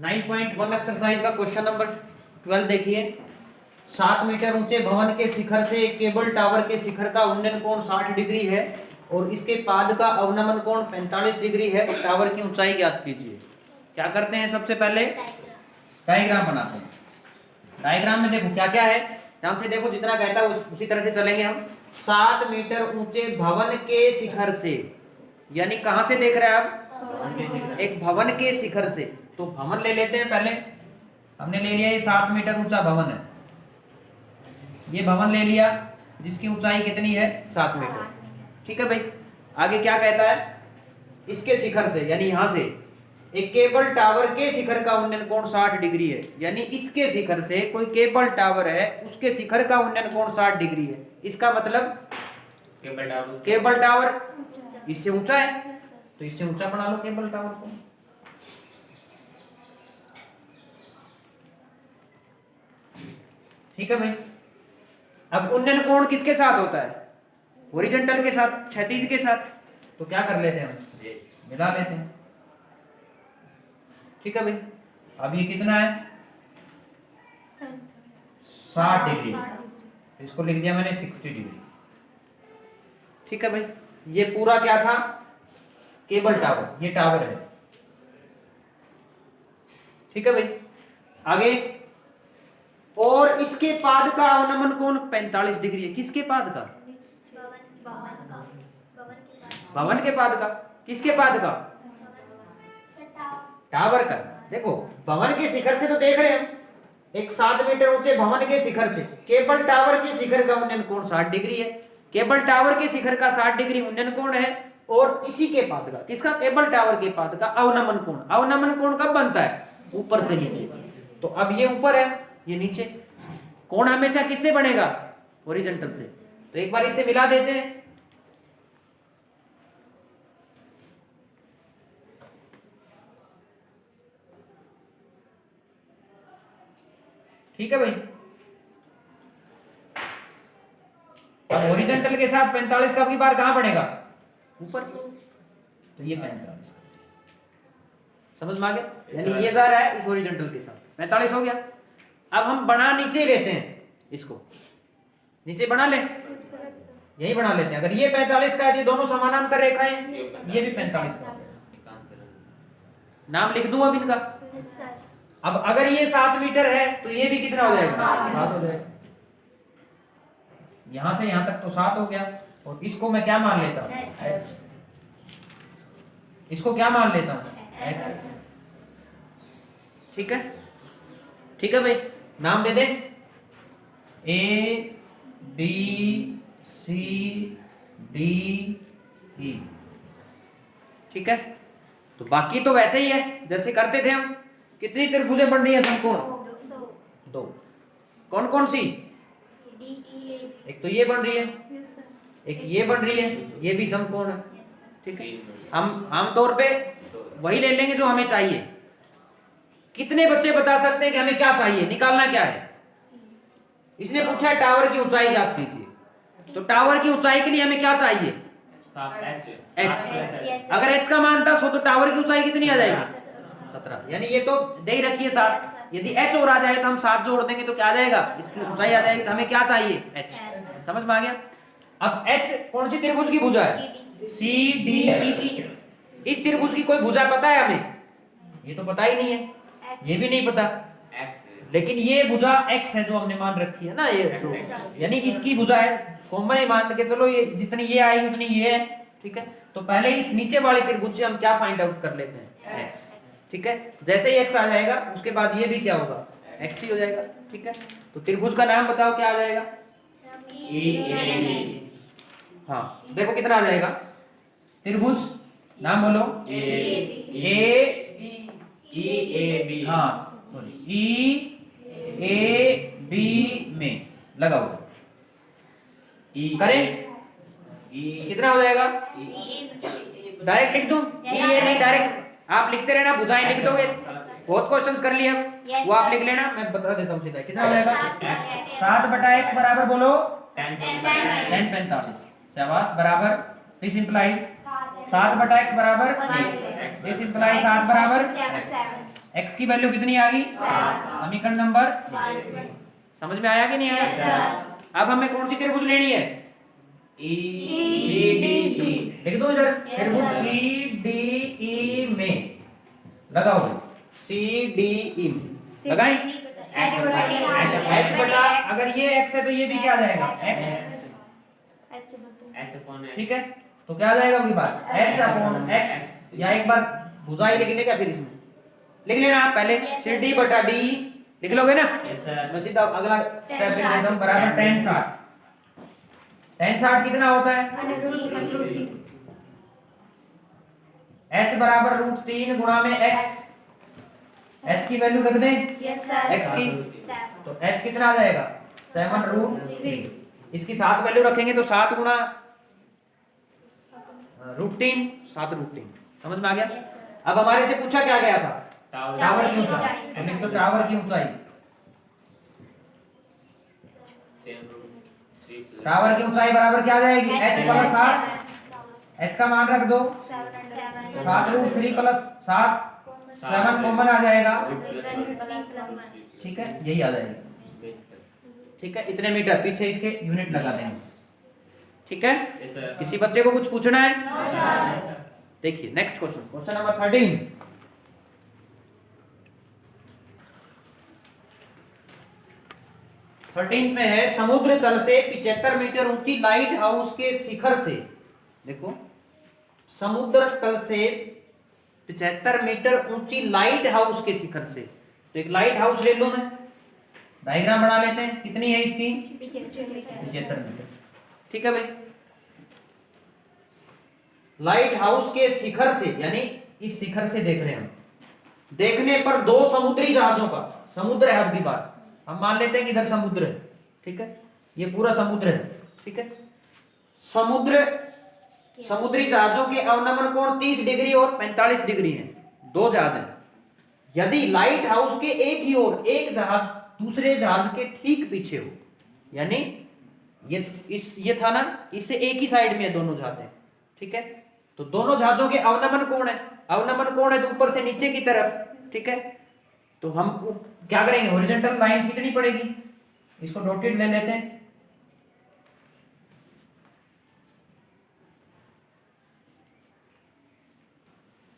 9.1 exercise का question number 12 देखिए। 7 metre ऊंचे भवन के शिखर से केबल टावर के शिखर का उन्नयन कोण 60 डिग्री है और इसके पाद का अवनमन कोण 45 डिग्री है। टावर की ऊंचाई ज्ञात कीजिए। क्या करते हैं, सबसे पहले डायग्राम बनाते हैं। डायग्राम में देखो क्या क्या है, ध्यान से देखो, जितना कहता है उसी तरह से चलेंगे हम। 7 मीटर ऊंचे भवन के शिखर से, यानी कहां से देख रहे हैं आप? एक भवन के शिखर से। तो भवन ले लेते हैं पहले। हमने ले लिया ये 7 मीटर ऊंचा भवन है, ये भवन ले लिया जिसकी ऊंचाई कितनी है? 7 मीटर। ठीक है भाई, आगे क्या कहता है? इसके शिखर से, यानी यहां से एक केबल टावर के शिखर का उन्नयन कोण 60 डिग्री है। यानी इसके शिखर से कोई केबल टावर है, उसके शिखर का उन्नयन कोण 60 डिग्री है। इसका मतलब केबल टावर इससे ऊंचा है, तो इससे ऊंचा बना लो केबल टावर को। ठीक है भाई। अब उन्नयन कोण किसके साथ होता है? हॉरिजॉन्टल के साथ, क्षैतिज के साथ। तो क्या कर लेते हैं हम, मिला लेते हैं। ठीक है भाई। अब ये कितना है? 60 डिग्री। इसको लिख दिया मैंने 60 डिग्री। ठीक है भाई, ये पूरा क्या था? केबल टावर, ये टावर है। ठीक है भाई, आगे। और इसके पाद का अवनमन कोण 45 डिग्री है। किसके पाद का? भवन के पाद का। किसके पाद का? टावर का। देखो, भवन के शिखर से तो देख रहे हैं, एक 7 मीटर ऊंचे भवन के शिखर से केबल टावर के शिखर का उन्नयन कोण 60 डिग्री है। केबल टावर के शिखर का 60 डिग्री उन्नयन कोण है। और इसी के पाद का, किसका? केबल टावर के पाद का अवनमन कोण। अवनमन कोण कब बनता है? ऊपर से नीचे। तो अब ये ऊपर है, ये नीचे। कोण हमेशा किससे बनेगा? हॉरिजॉन्टल से। तो एक बार इससे मिला देते हैं। ठीक है भाई। अब हॉरिजॉन्टल के साथ 45 का भी बार कहां बढ़ेगा? ऊपर। तो ये 45 समझ में आ गया? यानी ये जा रहा है इस हॉरिजॉन्टल के साथ। 45 हो गया। अब हम बना नीचे लेते हैं, इसको नीचे बना ले, यही बना लेते हैं। अगर ये 45 का है, ये दोनों समानांतर रेखाएं, ये भी 45 का। नाम लिख दूं अब इनका। अब अगर ये 7 मीटर है तो ये भी कितना हो जाएगा? 7 हो जाएगा। यहां से यहां तक तो 7 हो गया। और इसको मैं क्या मान लेता हूं? x। इसको क्या मान लेता हूं? x। ठीक है, ठीक है भाई। नाम दे दे A B C D E। ठीक है, तो बाकी तो वैसे ही है जैसे करते थे हम। कितनी त्रिभुजें बन रही है समकोण? 2। कौन कौन सी? एक तो ये बन रही है, एक ये बन रही है, ये भी समकोण है। ठीक है, हम आमतौर पे वही ले लेंगे जो हमें चाहिए। कितने बच्चे बता सकते हैं कि हमें क्या चाहिए, निकालना क्या है? इसने पूछा है टावर की ऊंचाई ज्ञात कीजिए। तो टावर की ऊंचाई के लिए हमें क्या चाहिए? h। अगर h का मान 10 हो तो टावर की ऊंचाई कितनी आ जाएगी? 17। यानी ये तो दे ही रखी है 7। यदि h और आ जाए तो हम 7 जोड़ देंगे तो क्या आ जाएगा? इसकी ऊंचाई आ जाएगी। तो हमें क्या चाहिए? h। समझ में आ गया? अब h कौन सी त्रिभुज की भुजा है? C D E की। इस त्रिभुज की कोई भुजा पता है हमें? ये तो पता ही नहीं है, ये भी नहीं पता। लेकिन ये भुजा x है जो हमने मान रखी है ना, ये तो यानी इसकी भुजा है। कॉमन ही मान के चलो, ये जितनी ये आएगी उतनी ये है। ठीक है, तो पहले इस नीचे वाली त्रिभुज से हम क्या फाइंड आउट कर लेते हैं? x। ठीक है, जैसे ही x आ जाएगा उसके बाद ये भी क्या होगा? x ही हो जाएगा। ठीक है, तो त्रिभुज का नाम बताओ क्या आ जाएगा? हाँ, देखो कितना आ जाएगा त्रिभुज, नाम बोलो। E हाँ सॉरी EAB में लगाओ। करें कितना हो जाएगा? डायरेक्ट लिख दूं? नहीं, डायरेक्ट आप लिखते रहना, भुजाएं लिख दोगे। बहुत क्वेश्चंस कर लिए अब, वो आप लिख लेना, मैं बता देता हूँ सीधा। कितना हो जाएगा? 7/x बराबर बोलो 10 45। शाबाश, बराबर। दिस इंप्लाइज 7/x बराबर, दिस इंप्लाइज 7 बराबर x की वैल्यू कितनी आ गई? समीकरण नंबर समझ में आया कि नहीं आया? अब हमें कौन सी त्रिभुज लेनी है? CDE। लिख दो इधर, त्रिभुज CDE में लगाओ, CDE में लगाएं। h बटा, अगर ये x है तो ये भी क्या आ जाएगा? x, ठीक है। तो क्या आ जाएगा आपकी बात? h अपॉन x, या एक बार भुजाई लिख लेगा, फिर इसमें लिख लेना आप पहले, CD बटा DE लिख लोगे ना? मैं सीधा अगला स्टेप लिख देता हूं, बराबर tan 60। tan 60 कितना होता है? h बराबर √3 गुणा में x, h की वैल्यू रख दें, x की, तो h कितना आ जाएगा? 7√3। इसकी 7 वैल्यू रखेंगे तो 7 गुणा √3, 7√3। समझ में आ गया? अब हमारे से पूछा क्या गया था? टावर की ऊंचाई। तो लिख दो टावर की ऊंचाई। टावर की ऊंचाई बराबर क्या आ जाएगी? h प्लस 7, h का मान रख दो, 7√3 प्लस 7, 7 कॉमन आ जाएगा, ठीक है, यही आ जाएगा, ठीक है। इतने मीटर पीछे इसके यूनिट लगा देंगे, ठीक है। किसी बच्चे को कुछ पूछना है? देखिए नेक्स्ट क्वेश्चन, क्वेश्चन नंबर 13। में है, समुद्र तल से 75 मीटर ऊंची लाइट हाउस के शिखर से, देखो समुद्र तल से 75 मीटर ऊंची लाइट हाउस के शिखर से, तो एक लाइट हाउस ले लो, मैं डायग्राम बना लेते हैं, कितनी है इसकी? 75 मीटर, ठीक है भाई। लाइट हाउस के शिखर से, यानी इस शिखर से देख रहे हैं हम, देखने पर 2 समुद्री जहाजों का, समुद्र है अब की बात, हम मान लेते हैं कि इधर समुद्र है, ठीक है, ये पूरा समुद्र है, ठीक है। समुद्री जहाजों के अवनमन कोण 30 डिग्री और 45 डिग्री हैं, 2 जहाज हैं। यदि लाइट हाउस के एक ही ओर एक जहाज दूसरे जहाज के ठीक पीछे हो, यानी ये था ना, इससे एक ही साइड में है दोनों जहाजें, ठीक है, तो दोनों जहाजों के अवनमन कोण है, अवनमन कोण है तो ऊपर से नीचे की तरफ, ठीक है। तो हम क्या करेंगे? हॉरिजॉन्टल लाइन खींचनी पड़ेगी, इसको डॉटेड ले लेते हैं,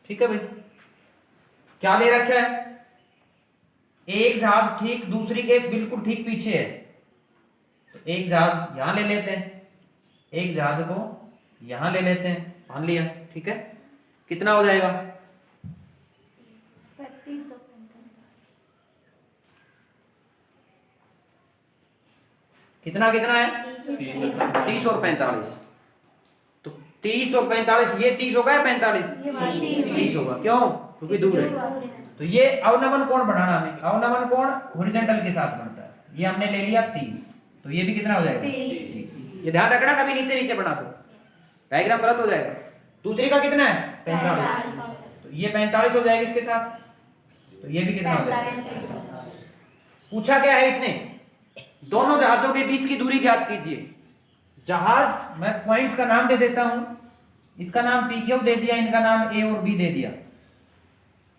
ठीक है भाई। क्या दे रखा है? एक जहाज ठीक दूसरी के बिल्कुल ठीक पीछे है, तो एक जहाज यहां ले लेते हैं, एक जहाज को यहां ले लेते हैं, मान लिया, ठीक है। कितना हो जाएगा? 35। कितना कितना है? 30 और 45। तो 30 और 45, ये 30 होगा या 45? 30 होगा, क्यों? क्योंकि दूर है। तो ये अवनमन कोण बढ़ाना, हमें अवनमन कोण हॉरिजॉन्टल के साथ बढ़ता है, ये हमने ले लिया 30, तो ये भी कितना हो जाएगा? 30। ये ध्यान रखना, कभी नीचे नीचे बना दो, डायग्राम गलत हो जाएगा। दूसरी का कितना है? 45, तो ये 45 हो जाएगा इसके साथ, तो ये भी कितना हो जाएगा? पूछा क्या है इसने? दोनों जहाजों के बीच की दूरी ज्ञात कीजिए। जहाज, मैं पॉइंट्स का नाम दे देता हूं, इसका नाम PQ दे दिया, इनका नाम A और B दे दिया।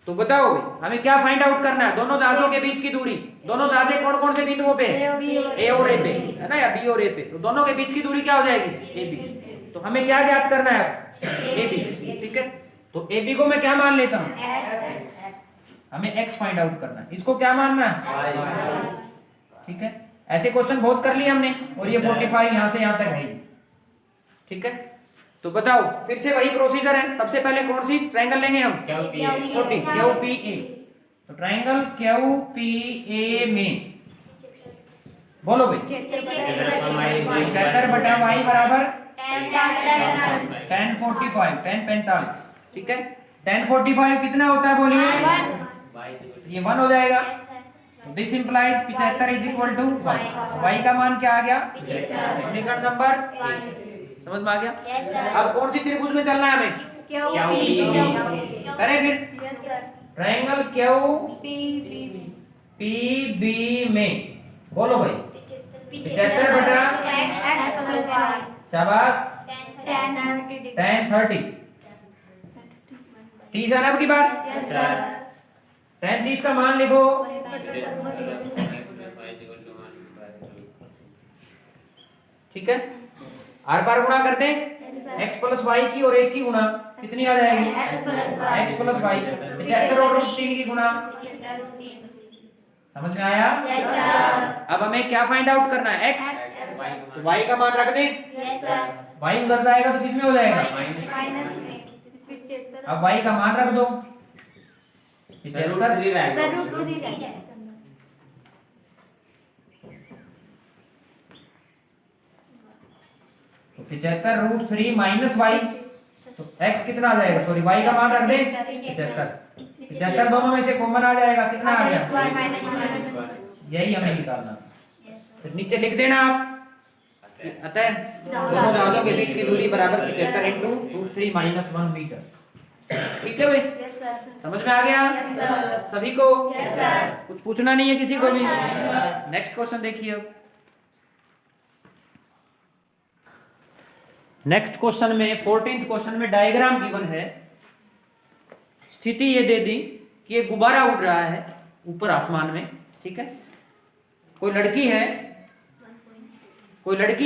तो बताओ हमें क्या फाइंड आउट करना है? दोनों जहाजों के बीच की दूरी, दोनों जहाजें कौन कौन से बिंदुओं पे? A और A पे, है ना, या B और A पे, तो दोनों के बीच की दूरी क्या हो जाएगी? AB। तो हमें क्या ज्ञात करना है? AB, ठीक है। तो AB को मैं क्या मान लेता हूं? हमें X फाइंड आउट करना है, इसको क्या मानना है? ठीक है, ऐसे क्वेश्चन बहुत कर लिए हमने, और ये 45 यहां से यहां तक है, ठीक है। तो बताओ, फिर से वही प्रोसीजर है, सबसे पहले कौन सी ट्रायंगल लेंगे हम? QPA। तो ट्रायंगल QPA में बोलो भाई, 75 बटा y बराबर tan 45, tan 45, ठीक है। tan 45 कितना होता है बोलिए? ये 1 हो जाएगा, this implies 75 is equal to y का मान क्या आ गया? समीकरण नंबर 1। समझ में आ गया? अब कौन सी त्रिभुज में चलना है हमें? करें फिर ट्रायंगल QPB में, बोलो भाई 75 बटा शाबाश tan 30, 30 है ना आपकी बात? tan 30 का मान लिखो। ठीक है, आर पार गुणा कर दें x प्लस वाई की और 1 की गुणा कितनी आ जाएगी x प्लस वाई। 75 और रूट 3 की गुणा। समझ में आया? Yes sir. अब हमें क्या फाइंड आउट करना है? x। तो y का मान रख दें। Yes sir. y उधर जाएगा तो किसमें हो जाएगा? माइनस में। अब y का मान रख दो 75। सर रूट 3 रहेगा। तो 75 रूट 3 माइनस वाई, तो x कितना आ जाएगा? सॉरी y का मान रख दें 75। 75 दोनों में से कॉमन आ जाएगा, कितना आ गया? यही हमें निकालना। फिर नीचे लिख देना आप, अतः दोनों जहाजों के बीच की दूरी बराबर 75 इंटू रूट 3 माइनस 1 मीटर। ठीक है भाई, यस सर। समझ में आ गया? Yes sir. सभी को? Yes sir. कुछ पूछना नहीं है किसी को भी? यस नेक्स्ट क्वेश्चन देखिए अब। नेक्स्ट क्वेश्चन में 14th क्वेश्चन में डायग्राम गिवन है। स्थिति ये दे दी कि ये गुब्बारा उड़ रहा है ऊपर आसमान में। ठीक है, कोई लड़की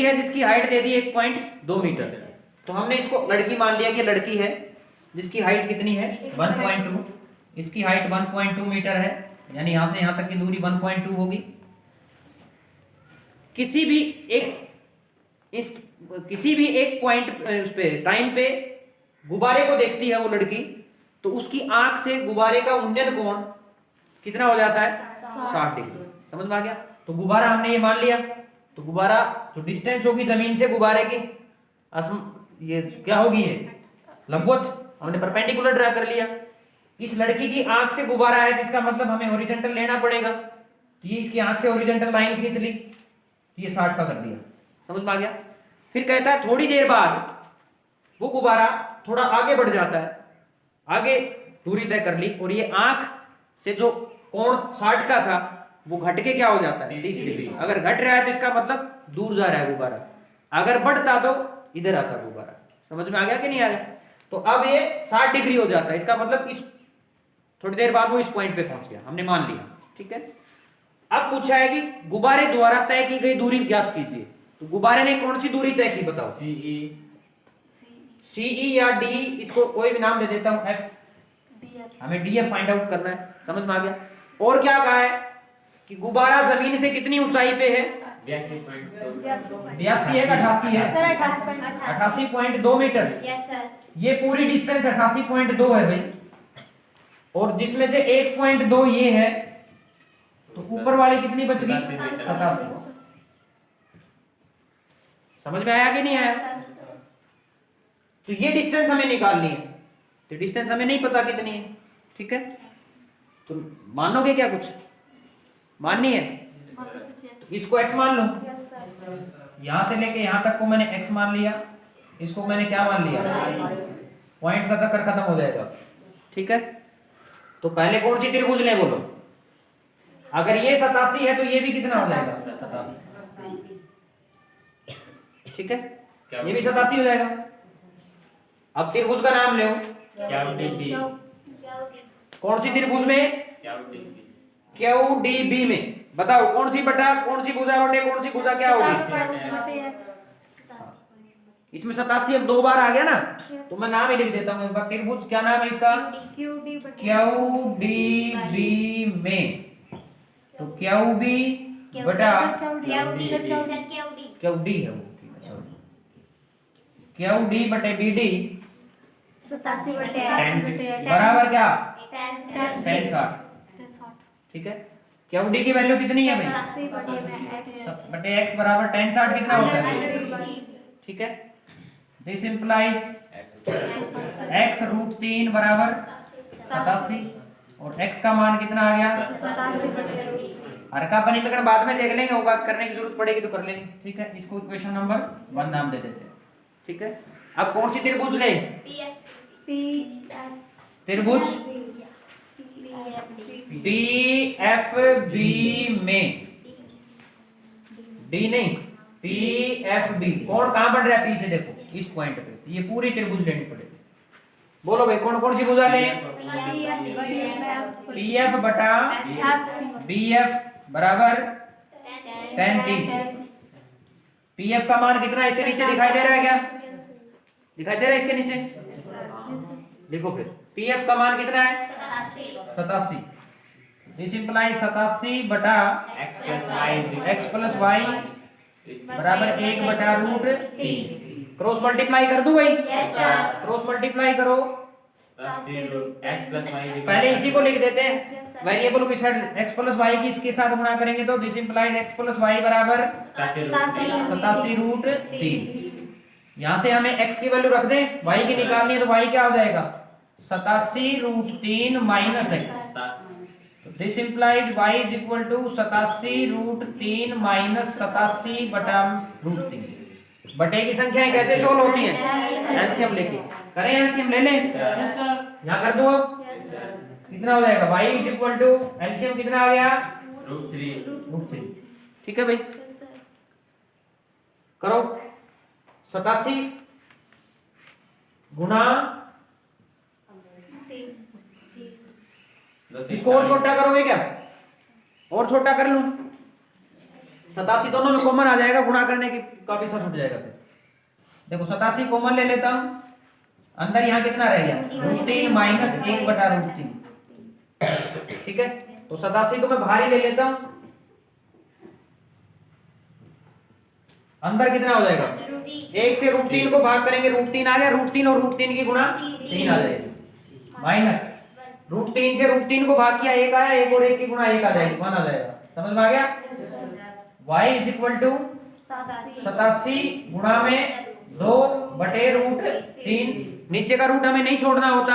है जिसकी हाइट दे दी 1.2 मीटर। तो हमने इसको लड़की मान लिया कि लड़की है जिसकी हाइट कितनी है 1.2। इसकी हाइट 1.2 मीटर है, यानी यहां से यहां तक की दूरी 1.2 होगी। किसी भी एक पॉइंट उस पे टाइम पे गुब्बारे को देखती है वो लड़की, तो उसकी आंख से गुब्बारे का उन्नयन कोण कितना हो जाता है? 60 डिग्री। समझ में आ गया? तो गुब्बारा हमने ये मान लिया, तो गुब्बारा जो डिस्टेंस होगी जमीन से गुब्बारे की ये क्या होगी? ये लंबवत, हमने परपेंडिकुलर ड्रा कर लिया। इस लड़की की आंख से गुब्बारा है, इसका मतलब हमें हॉरिजॉन्टल लेना पड़ेगा। तो ये इसकी आंख से हॉरिजॉन्टल लाइन खींच ली, तो ये 60 का कर दिया। समझ में आ गया? फिर कहता है थोड़ी देर बाद वो गुब्बारा थोड़ा आगे बढ़ जाता है, आगे दूरी तय कर ली, और ये आंख से जो कोण 60 का था वो घट के क्या हो जाता है? 30 डिग्री। अगर घट रहा है तो इसका मतलब दूर जा रहा है गुब्बारा, अगर बढ़ता तो इधर आता गुब्बारा। समझ में आ गया कि नहीं आ गया? तो अब ये 60 डिग्री हो जाता है, इसका मतलब इस थोड़ी देर बाद वो इस पॉइंट पे पहुंच गया, हमने मान लिया। ठीक है, अब पूछा है कि गुब्बारे द्वारा तय की गई दूरी ज्ञात कीजिए। तो गुब्बारे ने कौन सी दूरी तय की बताओ? सीई या डी, इसको कोई भी नाम दे देता हूं, एफ। हमें डीएफ फाइंड आउट करना है। समझ में आ गया? और क्या कहा है कि गुब्बारा जमीन से कितनी ऊंचाई पे है? 82 है, 88 है? 88.2 मीटर। Yes sir. ये पूरी डिस्टेंस 88.2 है भाई, और जिसमें से 1.2 ये है, तो ऊपर वाली कितनी बच गई? 87। समझ में आया कि नहीं आया? तो ये डिस्टेंस हमें निकालनी है, तो डिस्टेंस हमें नहीं पता कितनी है। ठीक है, तो मानोगे क्या? कुछ माननी है? तो इसको x मान लो, यहां से लेके यहां तक को मैंने x मान लिया, इसको मैंने क्या मान लिया? पॉइंट्स का चक्कर खत्म हो जाएगा। ठीक है, तो पहले कौन सी त्रिभुज लें बोलो? अगर ये 87 है तो ये भी कितना हो जाएगा? 87। ठीक है, ये भी 87 हो जाएगा। अब त्रिभुज का नाम लो। कौन सी त्रिभुज में? QDB में। बताओ कौन सी बटा कौन सी भुजा बटे कौन सी भुजा क्या होगी? इसमें 87 अब 2 बार आ गया ना, तो मैं नाम ही लिख देता हूं एक बार। त्रिभुज क्या नाम है इसका? QDB में। तो QB बटा QD है वो, QD बटे BD 87 बराबर क्या? 10 tan 60। ठीक है, QD की वैल्यू कितनी है भाई? 80 बटे x बराबर tan 60 कितना होता है? ठीक है, दिस इंप्लाइज x रूट 3 बराबर 87, और x का मान कितना आ गया? हरका परिमेय बाद में देख लेंगे, होगा करने की जरूरत पड़ेगी तो कर लेंगे। ठीक है, इसको इक्वेशन नंबर 1 नाम दे देते हैं। ठीक है, अब कौन सी त्रिभुज ले? त्रिभुज DFB में, डी नहीं PFB। कौन कहां बढ़ रहा है? पीछे देखो इस पॉइंट पे, ये पूरी त्रिभुज लेनी पड़ेगी। बोलो भाई कौन कौन सी भुजा लें? पी एफ बटा बी एफ बराबर 33। पी एफ का मान कितना है? इसके नीचे दिखाई दे रहा है क्या? दिखाई दे रहा है इसके नीचे? देखो फिर पी एफ का मान कितना है? 87। दिस इंप्लाइज 87 बटा एक्स प्लस वाई बराबर 1 बटा रूट 3। क्रॉस मल्टीप्लाई कर दूं भाई? क्रॉस मल्टीप्लाई करो। पहले इसी को लिख देते हैं, वेरिएबल के साथ x प्लस वाई की इसके साथ गुणा करेंगे तो this implies x plus y बराबर 87 रूट 3। यहां से हमें x की वैल्यू रख दें, y की निकालनी है तो y क्या हो जाएगा? 87 root 3 minus x। This implies y is equal to 87 root 3 minus 87 बटा रूट 3। बटे की संख्याएं कैसे सोल्व होती हैं? एलसीएम लेके करें, एलसीएम ले लें। यहां कर दो अब कितना हो जाएगा? y is equal to LCM कितना आ गया? रूट 3। ठीक है भाई, करो 87 गुना, इसको और छोटा करोगे क्या? और छोटा कर लूं? 87 दोनों में कॉमन आ जाएगा, गुणा करने की काफी सर उठ जाएगा फिर। देखो 87 कॉमन ले लेता हूं, अंदर यहां कितना रह गया? रूट 3 माइनस 1 बटा रूट 3। ठीक है, तो 87 को मैं बाहर ही ले लेता हूं, अंदर कितना हो जाएगा? 1 से रूट 3 को भाग करेंगे, रूट 3 आ गया, रूट 3 और रूट 3 की गुणा 3 आ जाएगी, माइनस रूट 3 से रूट 3 को भाग किया 1 आया, 1 और 1 की गुणा 1 आ जाएगी, 1 आ जाएगा। समझ में आ गया? y इज इक्वल टू 87 गुणा में 2 बटे रूट 3। नीचे का रूट हमें नहीं छोड़ना होता,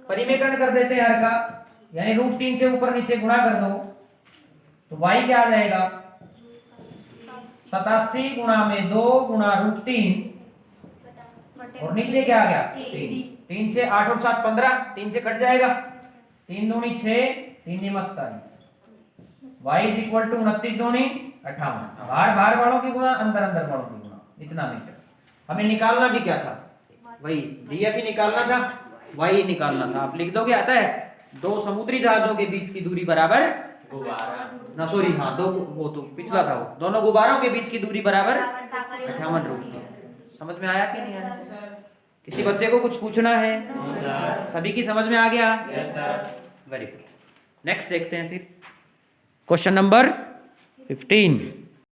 परिमेयकरण कर देते हैं हर का, यानी रूट 3 से ऊपर नीचे गुणा कर दो तो y क्या आ जाएगा? 87 गुणा में 2 गुणा रूट 3 और नीचे क्या आ गया? 3 से 8 और 7 15, 3 से कट जाएगा, 3 दूनी 6, 3 नियम 27। y इज इक्वल टू 29 दूनी 58। बाहर बाहर वालों की गुणा, अंदर अंदर वालों की गुणा, इतना मीटर। हमें निकालना भी क्या था? वही डीएफ ही निकालना था, y ही निकालना था। आप लिख दोगे, आता है 2 समुद्री जहाजों के बीच की दूरी बराबर ना, सॉरी हाँ, 2 वो तो पिछला था, वो दोनों गुब्बारों के बीच की दूरी बराबर 58 रूट 3। समझ में आया कि नहीं आया? किसी बच्चे को कुछ पूछना है? सभी की समझ में आ गया? Very good. नेक्स्ट देखते हैं फिर क्वेश्चन नंबर 15।